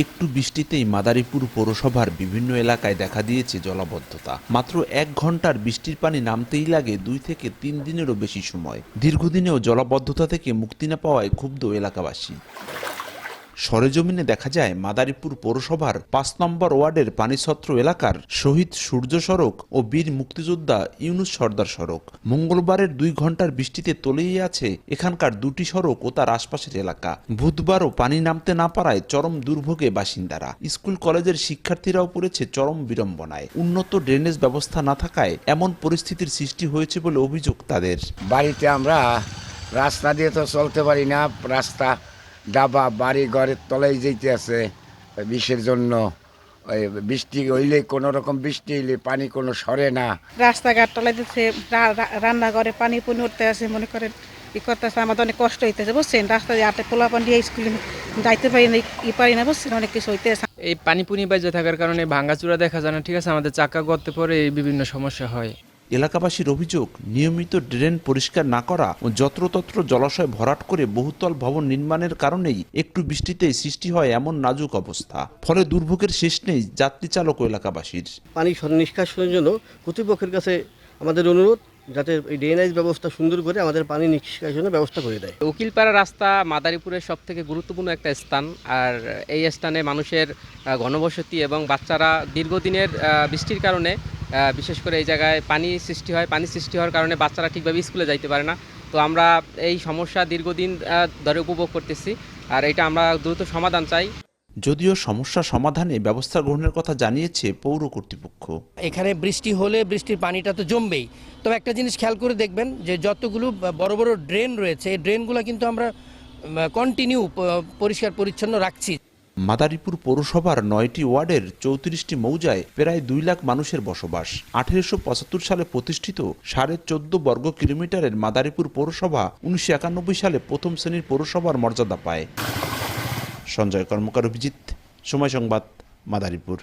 একটু বৃষ্টিতেই মাদারীপুর পৌরসভার বিভিন্ন এলাকায় দেখা দিয়েছে জলাবদ্ধতা। মাত্র 1 ঘন্টার বৃষ্টির পানি নামতেই লাগে 2 থেকে 3 দিনেরও বেশি সময়। দীর্ঘদিনেও জলাবদ্ধতা থেকে মুক্তি না পাওয়ায় ক্ষুব্ধ এলাকাবাসী। সরেজমিনে দেখা যায় মাদারীপুর পৌরসভার 5 নম্বর ওয়ার্ডের পানিছত্র এলাকার শহীদ সূর্য সড়ক ও বীর মুক্তিযোদ্ধা ইউনুস সর্দার সড়ক। মঙ্গলবারের 2 ঘন্টার বৃষ্টিতে তলিয়ে আছে এখানকার 2টি সড়ক ও তার আশপাশের এলাকা। বুধবারও পানি নামতে না পারায় চরম দুর্ভোগে বাসিন্দারা। স্কুল কলেজের শিক্ষার্থীরাও পড়েছে চরম বিড়ম্বনায়। উন্নত ড্রেনেজ ব্যবস্থা না থাকায় এমন পরিস্থিতির সৃষ্টি হয়েছে বলে অভিযোগ তাদের। বাড়িতে আমরা রাস্তা দিয়ে তো চলতে পারি না, রাস্তা ডাবা, বাড়ি ঘরের তলায় যেতে আছে বিষের জন্য। ওই বৃষ্টি হইলে কোনো রকম বৃষ্টি হইলে পানি কোনো সরে না। রাস্তাঘাট তলাই দিচ্ছে, রান্নাঘরে পানি পুনি উঠতে আছে, মনে করেন ই করতেছে, আমাদের অনেক কষ্ট হইতেছে বুঝছেন। রাস্তা দিয়ে আটে পোলাপান দিয়ে স্কুলে যাইতে পারি না, পারি না বুঝছেন, অনেক কিছু হইতেছে। এই পানি পুনি বাইজে থাকার কারণে ভাঙাচুরা দেখা যায় না, ঠিক আছে, আমাদের চাকা গর্তে পরে এই বিভিন্ন সমস্যা হয়। এলাকাবাসীর অভিযোগ, নিয়মিত ড্রেন পরিষ্কার না করা ও যত্রতত্র জলাশয় ভরাট করে বহুতল ভবন নির্মাণের কারণেই একটু বৃষ্টিতেই সৃষ্টি হয় এমন নাজুক অবস্থা। ফলে দুর্ভোগের শেষ নেই যাত্রী চালক ও এলাকাবাসীর। পানি নিষ্কাশনের জন্য কর্তৃপক্ষের কাছে আমাদের অনুরোধ, যাতে এই ড্রেনেজ ব্যবস্থা সুন্দর করে আমাদের পানি নিষ্কাশনের ব্যবস্থা করে দেয়। উকিলপাড়া রাস্তা মাদারীপুরের সব থেকে গুরুত্বপূর্ণ একটা স্থান। আর এই স্থানে মানুষের ঘনবসতি এবং বাচ্চারা দীর্ঘদিনের বৃষ্টির কারণে বিশেষ করে এই জায়গায় পানি সৃষ্টি হয়। পানি সৃষ্টি হওয়ার কারণে বাচ্চারা ঠিকভাবে স্কুলে যাইতে পারে না। তো আমরা এই সমস্যা দীর্ঘদিন ধরে উপভোগ করতেছি, আর এটা আমরা দ্রুত সমাধান চাই। যদিও সমস্যা সমাধানে ব্যবস্থা গ্রহণের কথা জানিয়েছে পৌর কর্তৃপক্ষ। এখানে বৃষ্টি হলে বৃষ্টির পানিটা তো জমবেই। তবে একটা জিনিস খেয়াল করে দেখবেন যে যতগুলো বড় বড় ড্রেন রয়েছে, এই ড্রেনগুলো কিন্তু আমরা কন্টিনিউ পরিষ্কার পরিচ্ছন্ন রাখছি। মাদারীপুর পৌরসভার 9টি ওয়ার্ডের 34টি মৌজায় প্রায় 2 লাখ মানুষের বসবাস। 1875 সালে প্রতিষ্ঠিত 14.5 বর্গ কিলোমিটারের মাদারীপুর পৌরসভা 1991 সালে প্রথম শ্রেণীর পৌরসভার মর্যাদা পায়। সঞ্জয় কর্মকার, অভিজিৎ, সময় সংবাদ, মাদারীপুর।